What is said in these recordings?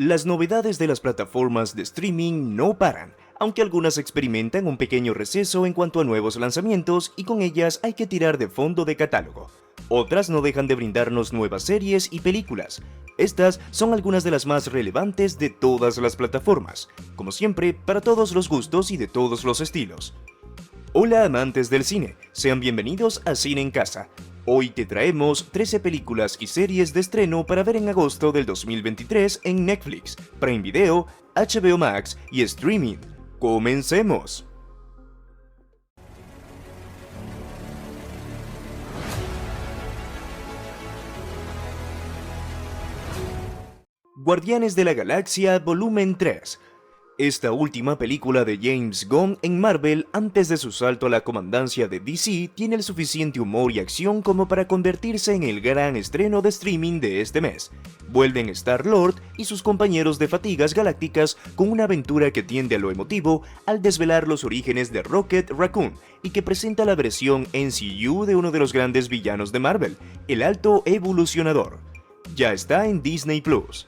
Las novedades de las plataformas de streaming no paran, aunque algunas experimentan un pequeño receso en cuanto a nuevos lanzamientos y con ellas hay que tirar de fondo de catálogo. Otras no dejan de brindarnos nuevas series y películas. Estas son algunas de las más relevantes de todas las plataformas, como siempre, para todos los gustos y de todos los estilos. Hola amantes del cine, sean bienvenidos a Cine en Casa. Hoy te traemos 13 películas y series de estreno para ver en agosto del 2023 en Netflix, Prime Video, HBO Max y streaming. ¡Comencemos! Guardianes de la Galaxia Volumen 3. Esta última película de James Gunn en Marvel antes de su salto a la comandancia de DC tiene el suficiente humor y acción como para convertirse en el gran estreno de streaming de este mes. Vuelven Star-Lord y sus compañeros de fatigas galácticas con una aventura que tiende a lo emotivo al desvelar los orígenes de Rocket Raccoon y que presenta la versión MCU de uno de los grandes villanos de Marvel, el Alto Evolucionador. Ya está en Disney Plus.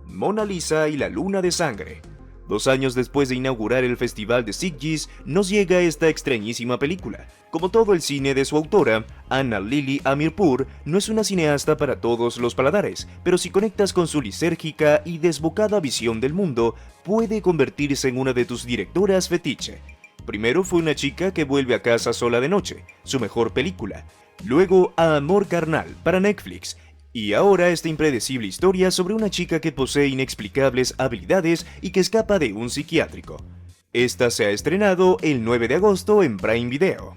Mona Lisa y la Luna de Sangre. 2 años después de inaugurar el Festival de Sitges, nos llega esta extrañísima película. Como todo el cine de su autora, Anna Lily Amirpour no es una cineasta para todos los paladares, pero si conectas con su lisérgica y desbocada visión del mundo, puede convertirse en una de tus directoras fetiche. Primero fue Una chica que vuelve a casa sola de noche, su mejor película. Luego Amor carnal, para Netflix. Y ahora esta impredecible historia sobre una chica que posee inexplicables habilidades y que escapa de un psiquiátrico. Esta se ha estrenado el 9 de agosto en Prime Video.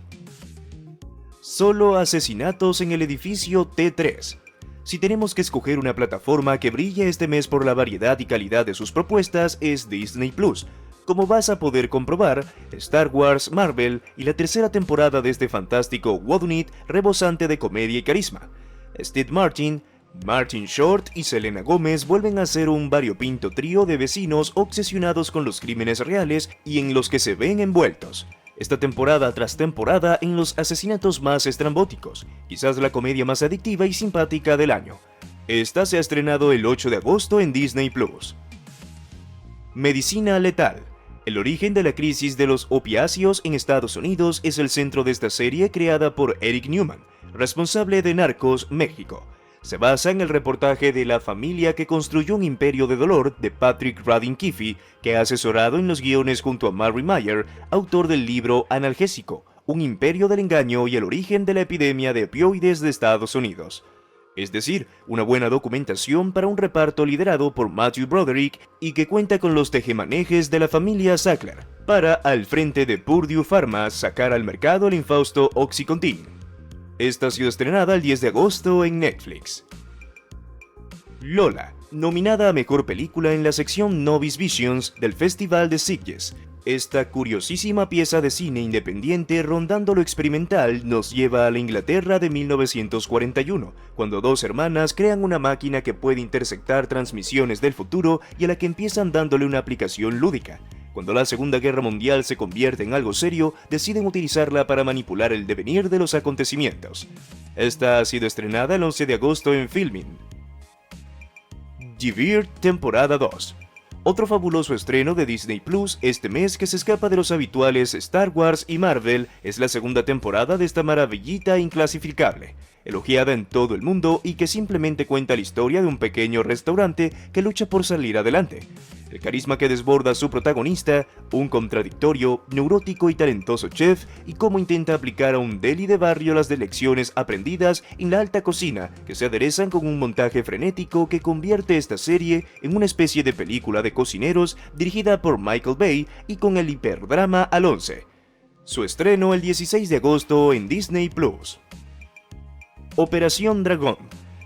Solo asesinatos en el edificio T3. Si tenemos que escoger una plataforma que brille este mes por la variedad y calidad de sus propuestas es Disney Plus. Como vas a poder comprobar, Star Wars, Marvel y la tercera temporada de este fantástico whodunit rebosante de comedia y carisma. Steve Martin, Martin Short y Selena Gómez vuelven a ser un variopinto trío de vecinos obsesionados con los crímenes reales y en los que se ven envueltos. Esta temporada tras temporada en los asesinatos más estrambóticos, quizás la comedia más adictiva y simpática del año. Esta se ha estrenado el 8 de agosto en Disney Plus. Medicina letal. El origen de la crisis de los opiáceos en Estados Unidos es el centro de esta serie creada por Eric Newman, responsable de Narcos, México. Se basa en el reportaje de la familia que construyó un imperio de dolor de Patrick Radin Keefe, que ha asesorado en los guiones junto a Mary Meyer, autor del libro Analgésico, un imperio del engaño y el origen de la epidemia de opioides de Estados Unidos. Es decir, una buena documentación para un reparto liderado por Matthew Broderick y que cuenta con los tejemanejes de la familia Sackler, para, al frente de Purdue Pharma, sacar al mercado el infausto Oxycontin. Esta ha sido estrenada el 10 de agosto en Netflix. Lola, nominada a Mejor Película en la sección Novice Visions del Festival de Sitges. Esta curiosísima pieza de cine independiente rondando lo experimental nos lleva a la Inglaterra de 1941, cuando 2 hermanas crean una máquina que puede interceptar transmisiones del futuro y a la que empiezan dándole una aplicación lúdica. Cuando la Segunda Guerra Mundial se convierte en algo serio, deciden utilizarla para manipular el devenir de los acontecimientos. Esta ha sido estrenada el 11 de agosto en Filmin. Givir temporada 2. Otro fabuloso estreno de Disney Plus este mes que se escapa de los habituales Star Wars y Marvel es la segunda temporada de esta maravillita inclasificable, elogiada en todo el mundo y que simplemente cuenta la historia de un pequeño restaurante que lucha por salir adelante. El carisma que desborda a su protagonista, un contradictorio, neurótico y talentoso chef, y cómo intenta aplicar a un deli de barrio las lecciones aprendidas en la alta cocina, que se aderezan con un montaje frenético que convierte esta serie en una especie de película de cocineros dirigida por Michael Bay y con el hiperdrama al 11. Su estreno el 16 de agosto en Disney Plus. Operación Dragón.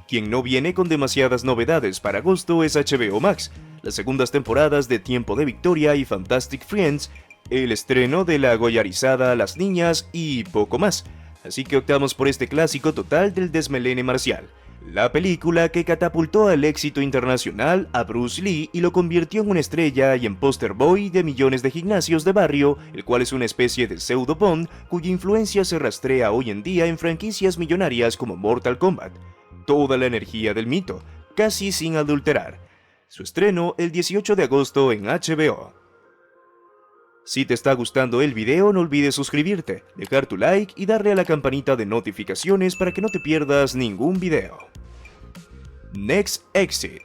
Quien no viene con demasiadas novedades para agosto es HBO Max, las segundas temporadas de Tiempo de Victoria y Fantastic Friends, el estreno de la goyarizada Las Niñas y poco más. Así que optamos por este clásico total del desmelene marcial. La película que catapultó al éxito internacional a Bruce Lee y lo convirtió en una estrella y en poster boy de millones de gimnasios de barrio, el cual es una especie de pseudo Bond cuya influencia se rastrea hoy en día en franquicias millonarias como Mortal Kombat. Toda la energía del mito, casi sin adulterar. Su estreno el 18 de agosto en HBO. Si te está gustando el video, no olvides suscribirte, dejar tu like y darle a la campanita de notificaciones para que no te pierdas ningún video. Next Exit.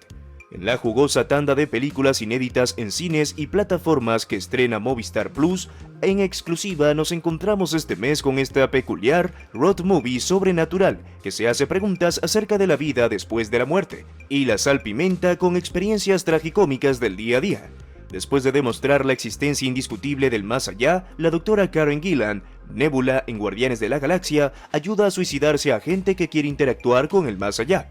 En la jugosa tanda de películas inéditas en cines y plataformas que estrena Movistar Plus, en exclusiva nos encontramos este mes con esta peculiar road movie sobrenatural que se hace preguntas acerca de la vida después de la muerte y la salpimenta con experiencias tragicómicas del día a día. Después de demostrar la existencia indiscutible del más allá, la doctora Karen Gillan, Nebula en Guardianes de la Galaxia, ayuda a suicidarse a gente que quiere interactuar con el más allá.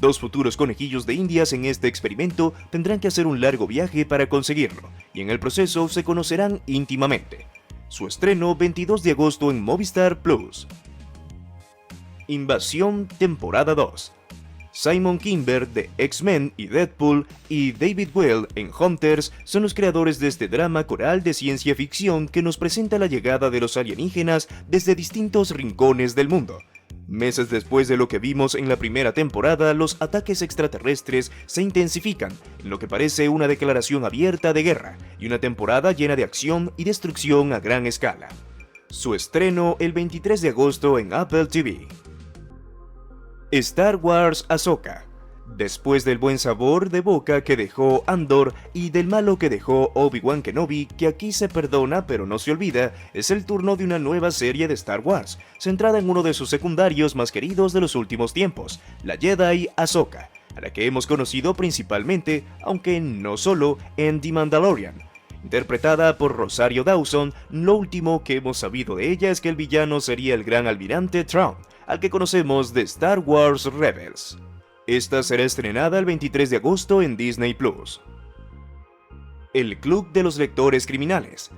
Dos futuros conejillos de indias en este experimento tendrán que hacer un largo viaje para conseguirlo, y en el proceso se conocerán íntimamente. Su estreno 22 de agosto en Movistar Plus. Invasión temporada 2. Simon Kinberg de X-Men y Deadpool y David Weil en Hunters son los creadores de este drama coral de ciencia ficción que nos presenta la llegada de los alienígenas desde distintos rincones del mundo. Meses después de lo que vimos en la primera temporada, los ataques extraterrestres se intensifican, en lo que parece una declaración abierta de guerra, y una temporada llena de acción y destrucción a gran escala. Su estreno el 23 de agosto en Apple TV. Star Wars Ahsoka. Después del buen sabor de boca que dejó Andor y del malo que dejó Obi-Wan Kenobi, que aquí se perdona pero no se olvida, es el turno de una nueva serie de Star Wars, centrada en uno de sus secundarios más queridos de los últimos tiempos, la Jedi Ahsoka, a la que hemos conocido principalmente, aunque no solo, en The Mandalorian. Interpretada por Rosario Dawson, lo último que hemos sabido de ella es que el villano sería el gran almirante Thrawn, al que conocemos de Star Wars Rebels. Esta será estrenada el 23 de agosto en Disney+. El Club de los Lectores Criminales.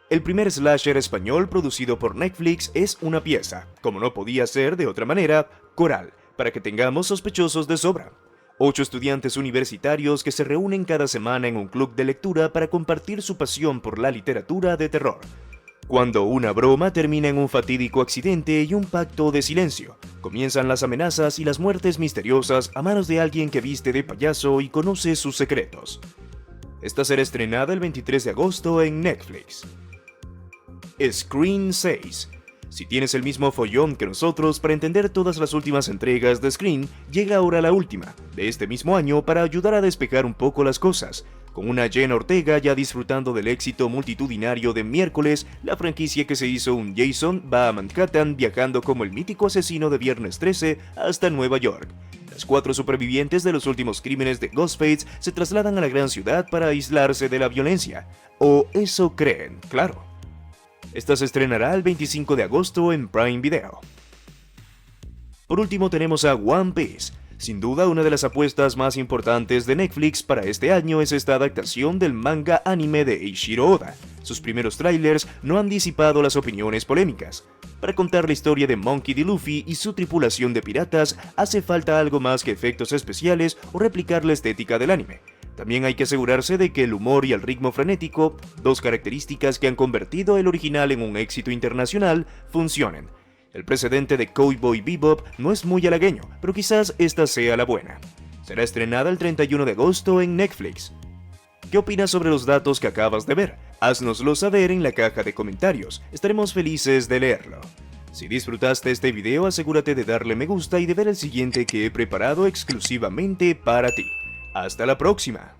El primer slasher español producido por Netflix es una pieza, como no podía ser de otra manera, coral, para que tengamos sospechosos de sobra. 8 estudiantes universitarios que se reúnen cada semana en un club de lectura para compartir su pasión por la literatura de terror. Cuando una broma termina en un fatídico accidente y un pacto de silencio, comienzan las amenazas y las muertes misteriosas a manos de alguien que viste de payaso y conoce sus secretos. Esta será estrenada el 23 de agosto en Netflix. Screen 6. Si tienes el mismo follón que nosotros para entender todas las últimas entregas de Screen, llega ahora la última, de este mismo año, para ayudar a despejar un poco las cosas. Con una Jenna Ortega ya disfrutando del éxito multitudinario de Miércoles, la franquicia que se hizo un Jason va a Manhattan viajando como el mítico asesino de Viernes 13 hasta Nueva York. Las 4 supervivientes de los últimos crímenes de Ghostface se trasladan a la gran ciudad para aislarse de la violencia. O eso creen, claro. Esta se estrenará el 25 de agosto en Prime Video. Por último tenemos a One Piece. Sin duda, una de las apuestas más importantes de Netflix para este año es esta adaptación del manga anime de Eiichiro Oda. Sus primeros trailers no han disipado las opiniones polémicas. Para contar la historia de Monkey D. Luffy y su tripulación de piratas, hace falta algo más que efectos especiales o replicar la estética del anime. También hay que asegurarse de que el humor y el ritmo frenético, dos características que han convertido el original en un éxito internacional, funcionen. El precedente de Cowboy Bebop no es muy halagüeño, pero quizás esta sea la buena. Será estrenada el 31 de agosto en Netflix. ¿Qué opinas sobre los datos que acabas de ver? Haznoslo saber en la caja de comentarios, estaremos felices de leerlo. Si disfrutaste este video, asegúrate de darle me gusta y de ver el siguiente que he preparado exclusivamente para ti. ¡Hasta la próxima!